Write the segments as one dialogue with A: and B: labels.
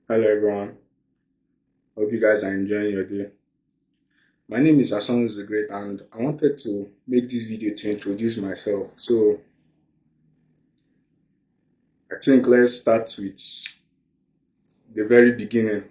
A: Hello everyone, hope you guys are enjoying your day. My name is Hassan the Great and I wanted to make this video to introduce myself. So I think let's start with the very beginning.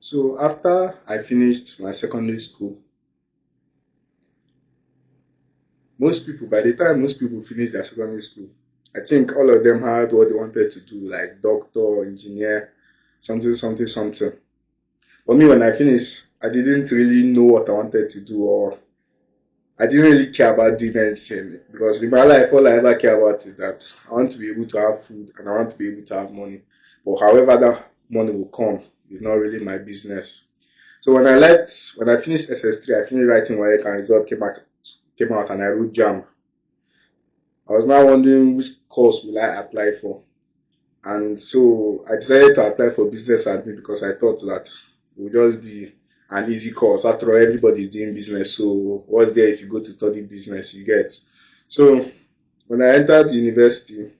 A: So after I finished my secondary school, by the time most people finish their secondary school, I think all of them had what they wanted to do, like doctor, engineer, something. For me, when I finished, I didn't really know what I wanted to do, or I didn't really care about doing anything because in my life, all I ever care about is that I want to be able to have food and I want to be able to have money. But however that money will come is not really my business. So when I finished SS3, I finished writing WAEC and result came out and I wrote JAM. I was now wondering which course will I apply for. And so I decided to apply for business admin because I thought that it would just be an easy course. After all, everybody is doing business. So what's there if you go to study business, you get. So when I entered university,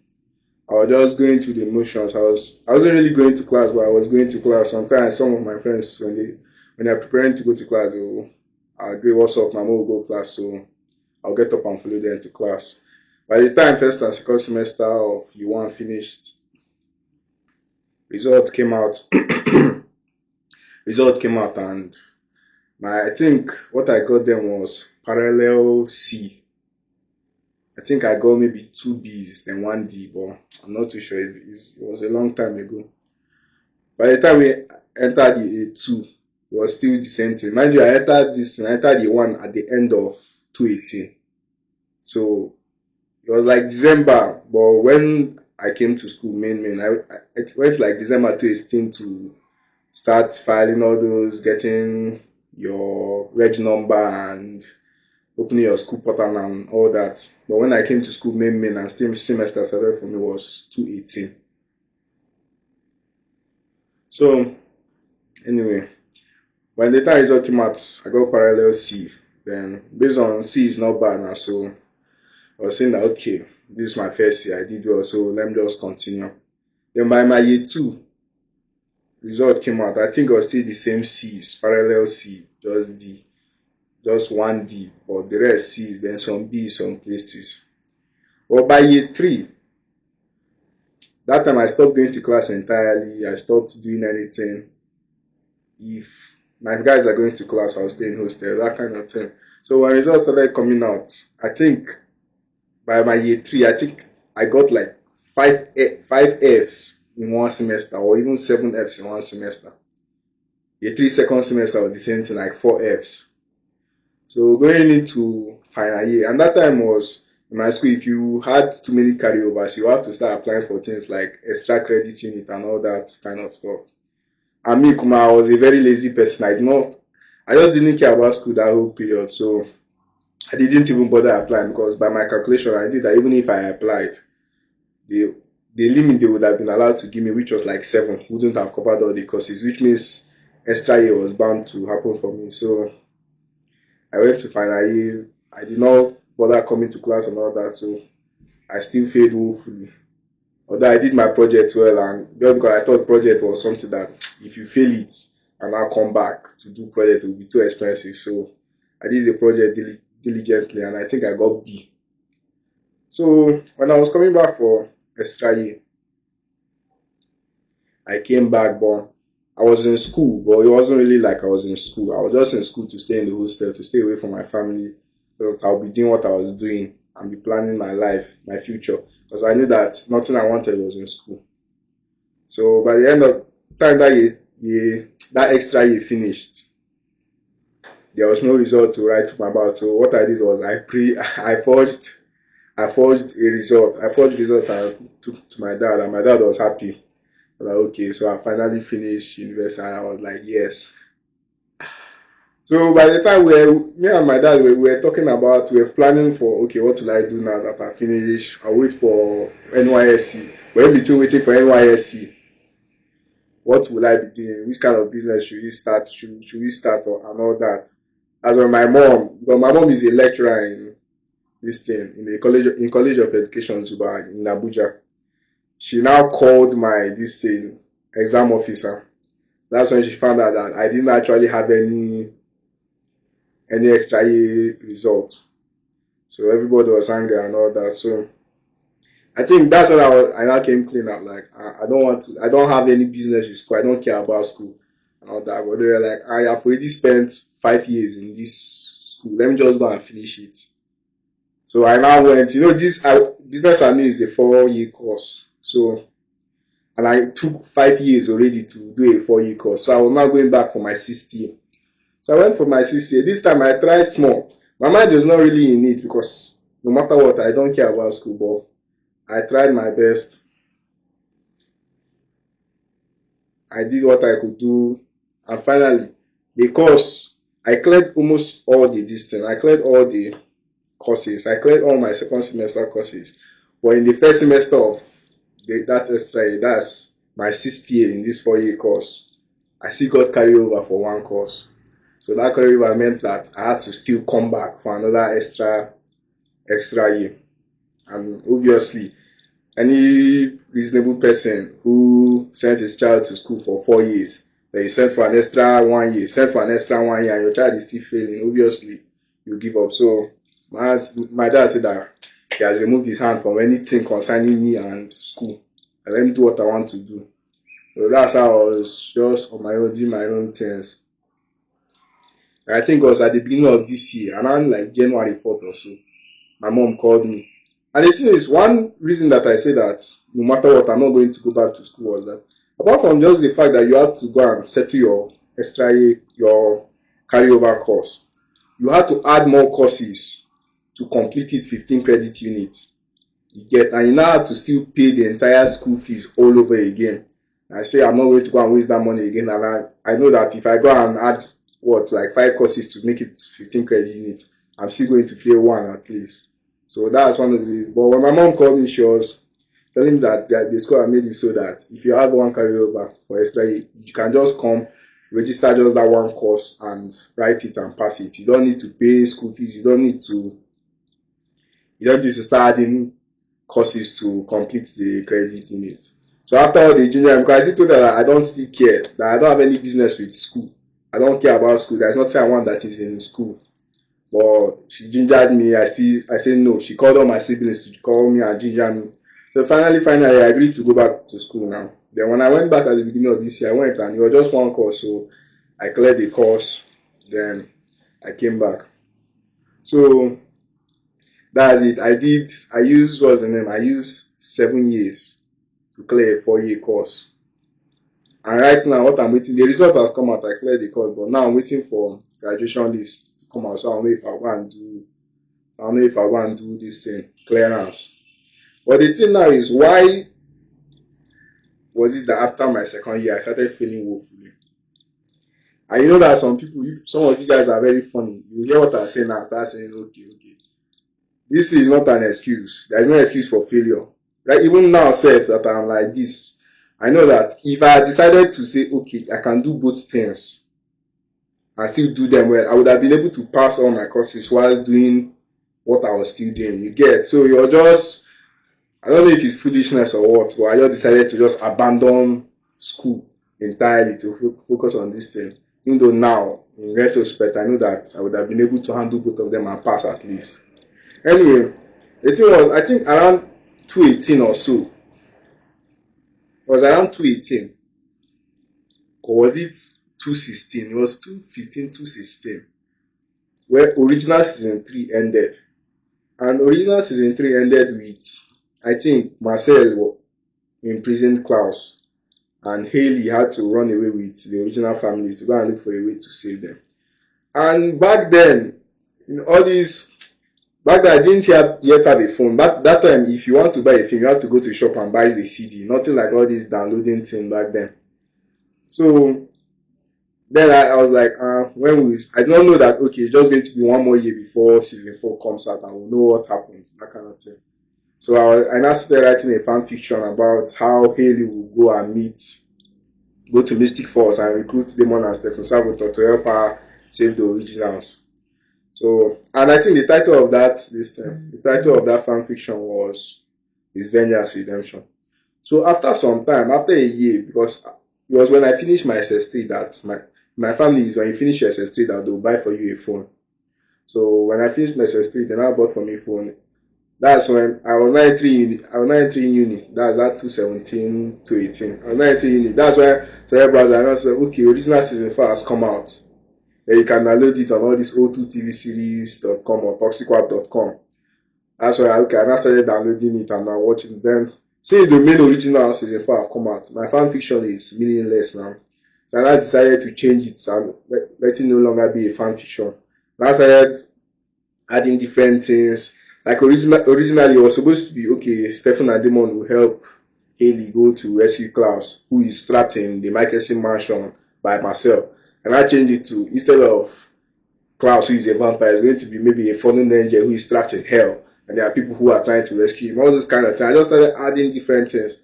A: I was just going through the motions. I wasn't really going to class, but I was going to class. Sometimes some of my friends when they're preparing to go to class, they'll agree, what's up, my mom will go class. So I'll get up and follow them to class. By the time first and second semester of U1 finished, result came out. Result came out and I think what I got then was parallel C. I think I got maybe two B's then one D, but I'm not too sure. It was a long time ago. By the time we entered the A2, it was still the same thing. Mind you, I entered the one at the end of 2018. So it was like December, but when I came to school, I went like December 2018 to start filing all those, getting your reg number and opening your school portal and all that. But when I came to school, and still semester started for me was 2018. So anyway, when the time result came out, I got parallel C. Then based on C is not bad now, so I was saying that okay, this is my first year, I did well, so let me just continue. Then by my year 2, result came out. I think it was still the same C's, parallel C, just D, just one D, but the rest C's, then some B's, some places. But by year 3, that time I stopped going to class entirely. I stopped doing anything. If my guys are going to class, I'll stay in hostel, that kind of thing. So when results started coming out, I think by my year 3, I think I got like five F's in one semester, or even 7 F's in one semester. Year 3 second semester was the same thing, like 4 F's. So going into final year, and that time was in my school, if you had too many carryovers, you have to start applying for things like extra credit unit and all that kind of stuff. And me, Kuma, I was a very lazy person. I just didn't care about school that whole period. So I didn't even bother applying because by my calculation, I did that even if I applied, the limit they would have been allowed to give me, which was like 7, wouldn't have covered all the courses, which means extra year was bound to happen for me. So I went to final year. I did not bother coming to class and all that, so I still failed woefully. Although I did my project well, and just because I thought project was something that if you fail it and now come back to do project, it will be too expensive. So I did the project diligently, and I think I got B. So when I was coming back for extra year, I came back, but I was in school, but it wasn't really like I was in school. I was just in school to stay in the hostel, to stay away from my family, so that I'll be doing what I was doing and be planning my life, my future. Because I knew that nothing I wanted was in school. So by the end of time that extra year finished, there was no result to write to my mouth. So what I did was I forged a result. I forged result and took to my dad, and my dad was happy. Like, okay, so I finally finished university, and I was like, yes. So by the time me and my dad, we were talking about, we were planning for, okay, what will I do now that I finish? I'll wait for NYSC. But in between waiting for NYSC, what will I be doing? Which kind of business should we start? Should we start and all that? As for my mom, because my mom is a lecturer in this thing, in the college of education, Zuba, in Abuja. She now called my this thing. exam officer. That's when she found out that I didn't actually have any extra year results. So everybody was angry and all that. So I think that's when I now came clean out. Like I don't have any business with school. I don't care about school and all that. But they were like, I have already spent 5 years in this school. Let me just go and finish it. So I now went, this business admin is a 4-year course. So, and I took 5 years already to do a 4-year course. So I was now going back for my 6th year. So I went for my 6th year. This time I tried small. My mind was not really in it because no matter what, I don't care about school, but I tried my best. I did what I could do. And finally, because I cleared almost all the distance. I cleared all the courses. I cleared all my second semester courses. But in the first semester of that extra year, that's my 6th year in this 4-year course, I still got carried over for one course. So that carry over meant that I had to still come back for another extra year. And obviously, any reasonable person who sent his child to school for 4 years, then he sent for an extra 1 year, and your child is still failing, obviously, you give up. So my dad said that he has removed his hand from anything concerning me and school. And let me do what I want to do. So that's how I was just on my own, doing my own things. I think it was at the beginning of this year, around like January 4th or so, my mom called me. And the thing is, one reason that I say that no matter what, I'm not going to go back to school was that, apart from just the fact that you had to go and settle your extra year, your carryover course, you had to add more courses to complete it 15 credit units. And you now have to still pay the entire school fees all over again. I say I'm not going to go and waste that money again. And I know that if I go and add like 5 courses to make it 15 credit units, I'm still going to fail one at least. So that's one of the reasons. But when my mom called me, she was telling me that the school had made it so that if you have one carryover for extra year, you can just come, register just that one course and write it and pass it. You don't need to pay school fees. You don't need to start adding courses to complete the credit unit. So after all the junior, because I still told her that I don't still care, that I don't have any business with school. I don't care about school. There's nothing I want that is in school. But she gingered me. I said no. She called all my siblings to call me and ginger me. So finally, I agreed to go back to school now. Then when I went back at the beginning of this year, I went and it was just one course. So I cleared the course. Then I came back. So that's it. I used 7 years to clear a 4-year course. And right now, what I'm waiting, the result has come out. I cleared the course, but now I'm waiting for graduation list to come out. So I don't know if I go and do this thing, clearance. But the thing now is, why was it that after my second year, I started feeling woefully? And you know that some of you guys are very funny. You hear what I say now, start saying, okay. This is not an excuse. There is no excuse for failure. Right? Even now, that I'm like this, I know that if I had decided to say, okay, I can do both things and still do them well, I would have been able to pass all my courses while doing what I was still doing. You get? So you're just, I don't know if it's foolishness or what, but I just decided to just abandon school entirely to focus on this thing. Even though now, in retrospect, I know that I would have been able to handle both of them and pass at least. Anyway, the thing was, I think around 2018 or so. It was around 2018. Or was it 2016? It was 2015, 2016. Where original season 3 ended. And original season 3 ended with, I think, Marcel imprisoned Klaus. And Haley had to run away with the original family to go and look for a way to save them. And back then, back then I didn't yet have a phone. That time, if you want to buy a film, you have to go to the shop and buy the CD. Nothing like all this downloading thing back then. So then I was like, I don't know that, okay, it's just going to be 1 more year before season 4 comes out and we'll know what happens, that kind of thing. So I now started writing a fan fiction about how Haley will go to Mystic Falls and recruit Damon and Stephen Salvatore to help her save the originals. So, and I think the title of that fan fiction was His Vengeance Redemption. So after some time, after a year, because it was when I finished my SS3 that my family is when you finish your SS3 that they'll buy for you a phone. So when I finished my SS3, then I bought for me a phone. That's when I was 93 uni. I was 93 in uni. That's that 2017 to 18. I was 93 uni. That's why Celeb Browser I said, okay, original season 4 has come out. Then you can download it on all these o2tvseries.com or toxicwap.com. That's why I now started downloading it and now watching it. Then since the main original season 4 have come out, my fan fiction is meaningless now. So I now decided to change it and let it no longer be a fan fiction. I started adding different things. Like originally it was supposed to be okay, Stephen and Damon will help Haley go to rescue Klaus, who is trapped in the Michelson mansion by Marcel. And I changed it to, instead of Klaus, who is a vampire, it's going to be maybe a fallen angel who is trapped in hell. And there are people who are trying to rescue him. All those kind of things. I just started adding different things.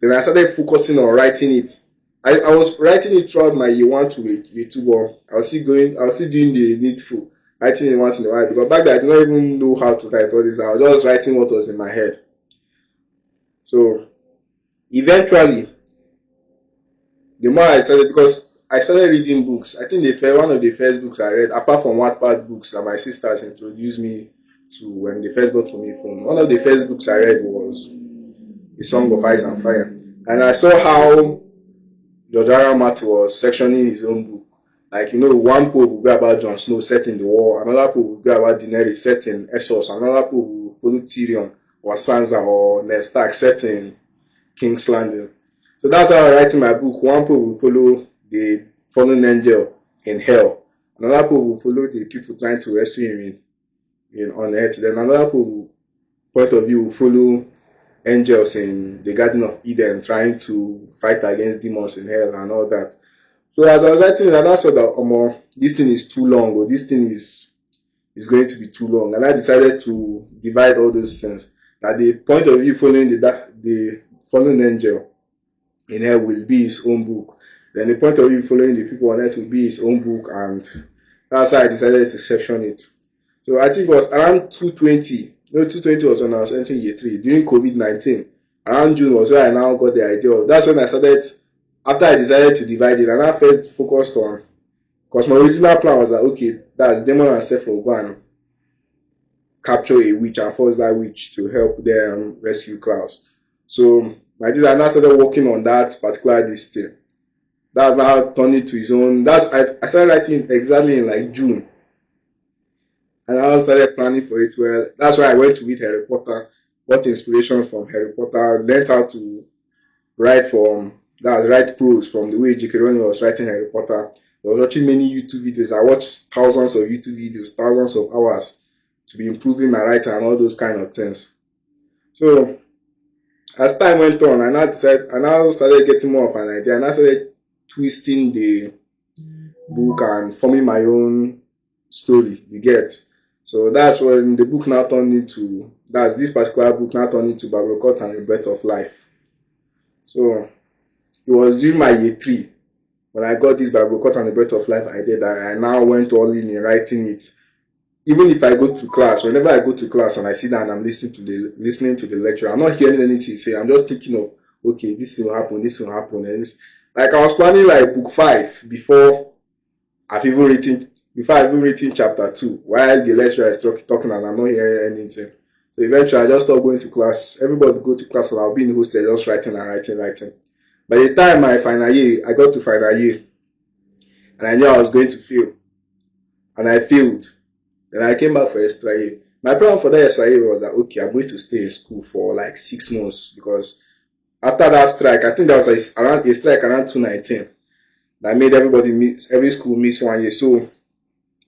A: Then I started focusing on writing it. I was writing it throughout my year 1 to year 2, but I was still doing the needful, writing it once in a while, because back then I did not even know how to write all this. I was just writing what was in my head. So eventually, the more I started, because I started reading books. I think one of the first books I read, apart from Wattpad books that my sisters introduced me to when they first got for me phone, one of the first books I read was A Song of Ice and Fire. And I saw how George R. R. Martin was sectioning his own book. Like, one poem will go about Jon Snow set in the war, another poem will go about Daenerys set in Essos, another poem will follow Tyrion or Sansa or Ned Stark set in King's Landing. So that's how I write in my book. One poem will follow the fallen angel in hell, another poem will follow the people trying to rescue him on earth, then another point of view will follow angels in the Garden of Eden trying to fight against demons in hell and all that. So as I was writing it, I saw that this thing is too long, or this thing is going to be too long, and I decided to divide all those things. That the point of view following the fallen angel in hell will be his own book. Then the point of view following the people on earth will be his own book, and that's how I decided to section it. So I think it was around 220. No, 220 was when I was entering year 3 during COVID-19. Around June was where I now got the idea of. That's when I started. After I decided to divide it, and I first focused on, because my original plan was that okay, that's Damon and Seth will go and capture a witch and force that witch to help them rescue Klaus. So I now started working on that particular thing. That now turned it to his own. I started writing exactly in like June. And I started planning for it well. That's why I went to read Harry Potter, got inspiration from Harry Potter, learned how to write prose from the way J.K. Rowling was writing Harry Potter. I was watching many YouTube videos. I watched thousands of YouTube videos, thousands of hours to be improving my writing and all those kind of things. So as time went on, I now started getting more of an idea, and I started twisting the book and forming my own story, you get. So that's when the book now turned into, this particular book now turned into Babrocourt and the Breath of Life. So it was during my year 3 when I got this Babrocourt and the Breath of Life idea that I now went all in writing it. Even if I go to class, whenever I go to class and I sit down and I'm listening to the lecture, I'm not hearing anything say. I'm just thinking of, okay, this will happen, and this. Like I was planning like book 5 before I've even written chapter 2, while the lecturer is talking and I'm not hearing anything. So eventually I just stopped going to class. Everybody go to class and I'll be in the hostel just writing. By the time I got to final year, and I knew I was going to fail, and I failed. Then I came back for extra year. My plan for that extra year was that okay, I'm going to stay in school for like 6 months, because after that strike, I think that was a strike around 2019 that made every school miss 1 year. So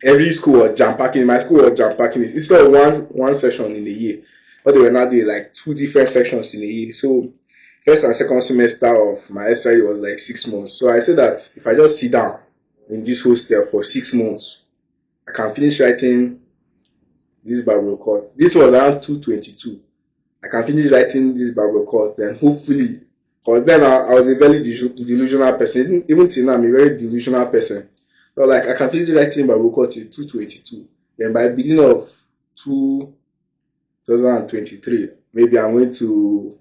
A: every school was jam-packing. My school was jam-packing it. Instead of one session in a year, but they were now doing like 2 different sections in a year. So first and second semester of my extra year was like 6 months. So I said that if I just sit down in this hostel for 6 months, I can finish writing this Babrocourt. This was around 222. I can finish writing this Babrocourt, then hopefully, because then I was a very delusional person. Even till now, I'm a very delusional person. So like I can finish writing Babrocourt till 222. Then by the beginning of 2023, maybe I'm going to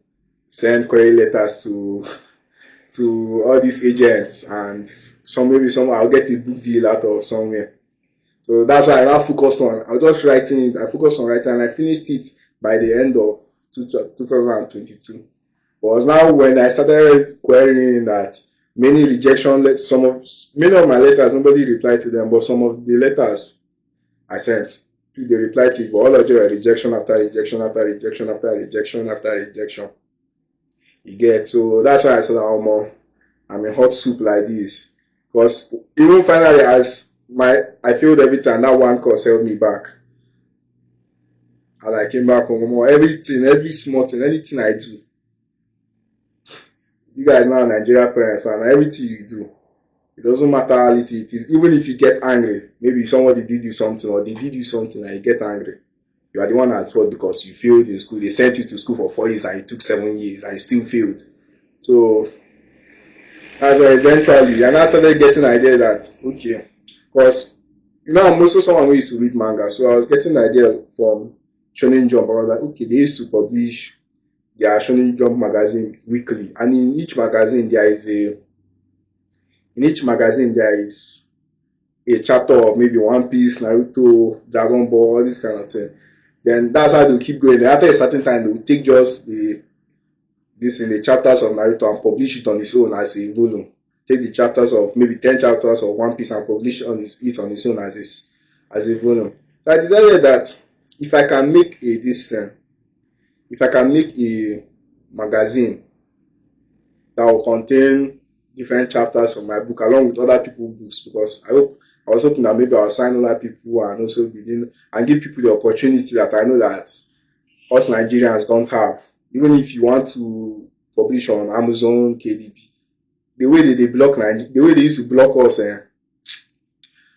A: send query letters to to all these agents, and maybe I'll get a book deal out of somewhere. So that's why I now focus on. I was just writing. I focused on writing, and I finished it by the end of 2022. But it was now when I started querying that many many of my letters, nobody replied to them, but some of the letters I sent, they replied to it, but all of them were rejection after rejection after rejection after rejection after rejection. You get, so that's why I said, I'm in hot soup like this. Because even finally, I failed every time, that one course held me back. And I came back home, everything, every small thing, anything I do. You guys know Nigerian parents, and everything you do, it doesn't matter how little it is. Even if you get angry, maybe somebody did you something, or they did you something and you get angry, you are the one at fault because you failed in school. They sent you to school for 4 years and it took 7 years and you still failed. So that's why eventually, and I started getting the idea that, okay, because I'm also someone who used to read manga, so I was getting the idea from Shonen Jump. I was like, okay, they used to publish their Shonen Jump magazine weekly, and in each magazine there is a chapter of maybe One Piece, Naruto, Dragon Ball, all this kind of thing. Then that's how they'll keep going. Then after a certain time, they will take just the chapters of Naruto and publish it on its own as a volume. Take the chapters of maybe 10 chapters of One Piece and publish it on its own as a volume. So I decided that if I can make a magazine that will contain different chapters of my book along with other people's books, because I was hoping that maybe I'll sign other people and also and give people the opportunity that I know that us Nigerians don't have. Even if you want to publish on Amazon, KDP, the way they used to block us.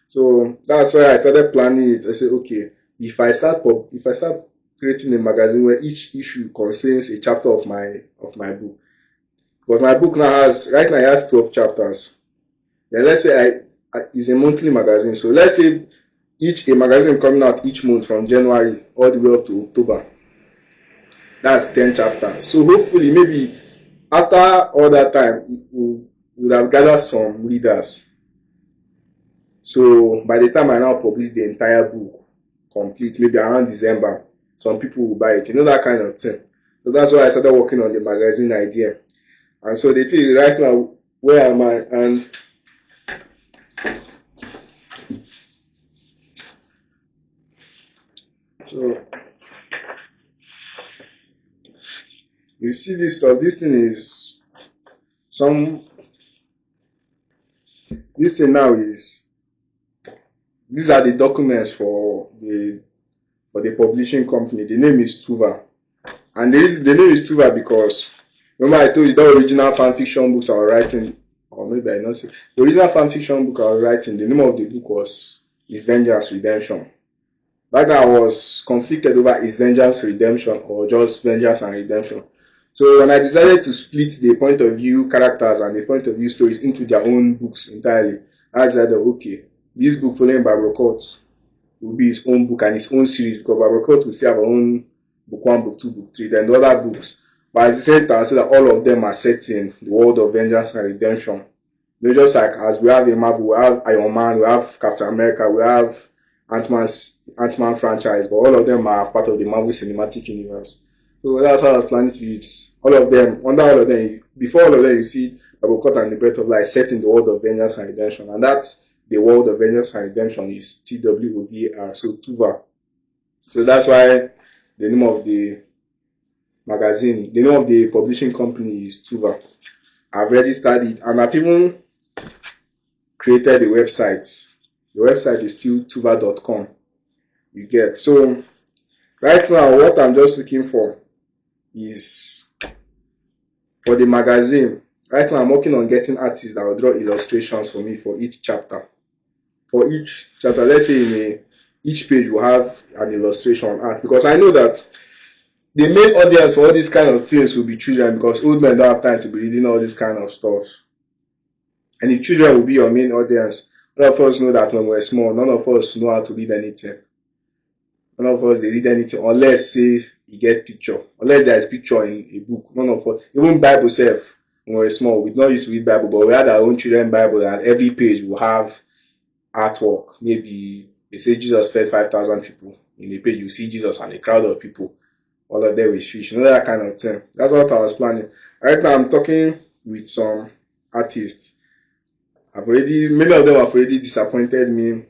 A: So that's why I started planning it. I said, okay, if I start creating a magazine where each issue contains a chapter of my book, but my book right now has 12 chapters. Then let's say it's a monthly magazine. So let's say a magazine coming out each month from January all the way up to October. That's 10 chapters. So hopefully, maybe after all that time, it would have gathered some readers. So by the time I now publish the entire book complete, maybe around December, some people will buy it. That kind of thing. So that's why I started working on the magazine idea. And so the thing is, right now, where am I? And so you see this stuff. This thing now is, these are the documents for the publishing company. The name is Tuva. And the name is Tuva because, remember I told you the original fan fiction books I was writing, or maybe I not say, the original fan fiction book I was writing, the name of the book is Vengeance Redemption. That guy was conflicted over is Vengeance Redemption or just Vengeance and Redemption. So when I decided to split the point of view characters and the point of view stories into their own books entirely, I decided, okay, this book following Barbara Court will be his own book and his own series, because Barbara Court will still have her own book 1, book 2, book 3, then the other books. But at the same time, I say that all of them are set in the world of Vengeance and Redemption. They're just like, as we have a Marvel, we have Iron Man, we have Captain America, we have Ant-Man franchise, but all of them are part of the Marvel Cinematic Universe. So that's how I was planning to do it. Before all of them, you see Barbara Court and the Breath of Life set in the world of Vengeance and Redemption. And that's the world of Vengeance and Redemption is TWOVAR, so Tuva. So that's why the name of the magazine, the name of the publishing company is Tuva. I've registered it and I've even created a website. The website is still tuva.com. You get. So right now, what I'm just looking for is for the magazine. Right now, I'm working on getting artists that will draw illustrations for me for each chapter. For each chapter, let's say in each page will have an illustration art, because I know that the main audience for all these kind of things will be children, because old men don't have time to be reading all this kind of stuff. And if children will be your main audience, none of us know that when we're small, none of us know how to read anything. None of us they read anything unless say you get picture. Unless there is picture in a book. None of us, even Bible self, when we were small, we not used to read Bible, but we had our own children Bible, and every page will have artwork. Maybe they say Jesus fed 5,000 people. In the page, you see Jesus and a crowd of people, all of them with fish. That kind of thing. That's what I was planning. Right now, I'm talking with some artists. Many of them have already disappointed me.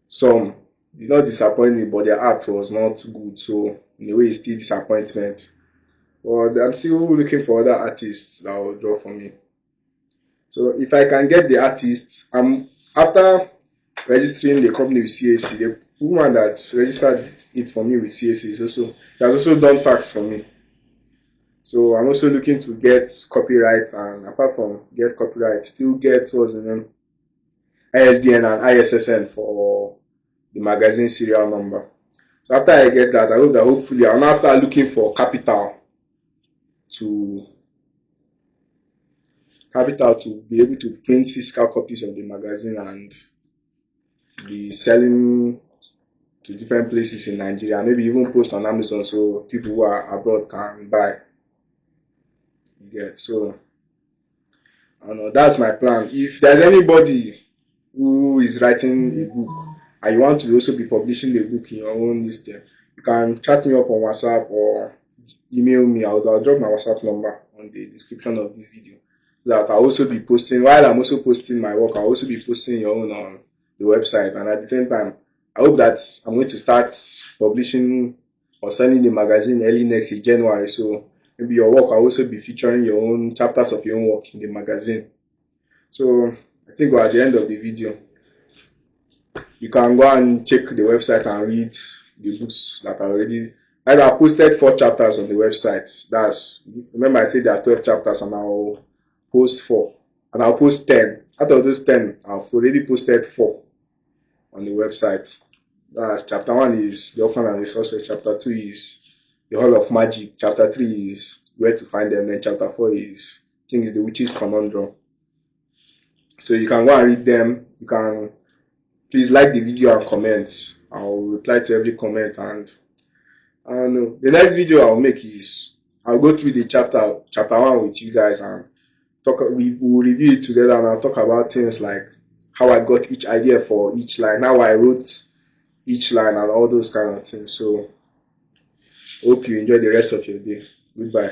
A: Some did not disappoint me, but their art was not good. So, in a way, it's still disappointment. But I'm still looking for other artists that will draw for me. So, if I can get the artists, after registering the company with CAC, the woman that registered it for me with CAC has also done tax for me. So I'm also looking to get copyright, and apart from get copyright, still get what's the name, ISBN and ISSN for the magazine serial number. So after I get that, I hope that hopefully I'll now start looking for capital to be able to print physical copies of the magazine and be selling to different places in Nigeria, maybe even post on Amazon so people who are abroad can buy. So I don't know, that's my plan. If there's anybody who is writing a book and you want to also be publishing the book in your own listing, you can chat me up on WhatsApp or email me. I'll drop my WhatsApp number on the description of this video. That I'll also be posting, while I'm also posting my work, I'll also be posting your own on the website. And at the same time, I hope that I'm going to start publishing or selling the magazine early next year, January. So maybe your work will also be featuring your own chapters of your own work in the magazine. So I think we're at the end of the video. You can go and check the website and read the books that are already. I posted 4 chapters on the website. Remember I said there are 12 chapters, and I'll post 4. And I'll post 10. Out of those 10, I've already posted 4 on the website. That's chapter 1 is The Orphan and the Sorceress. Chapter 2 is The Hall of Magic. Chapter 3 is Where to Find Them. Then chapter 4 is, I think, is The Witch's Conundrum. So you can go and read them. You can please like the video and comment. I'll reply to every comment. And the next video I'll make is I'll go through the chapter 1 with you guys and we'll review it together, and I'll talk about things like how I got each idea for each line, how I wrote each line, and all those kind of things. So hope you enjoy the rest of your day. Goodbye.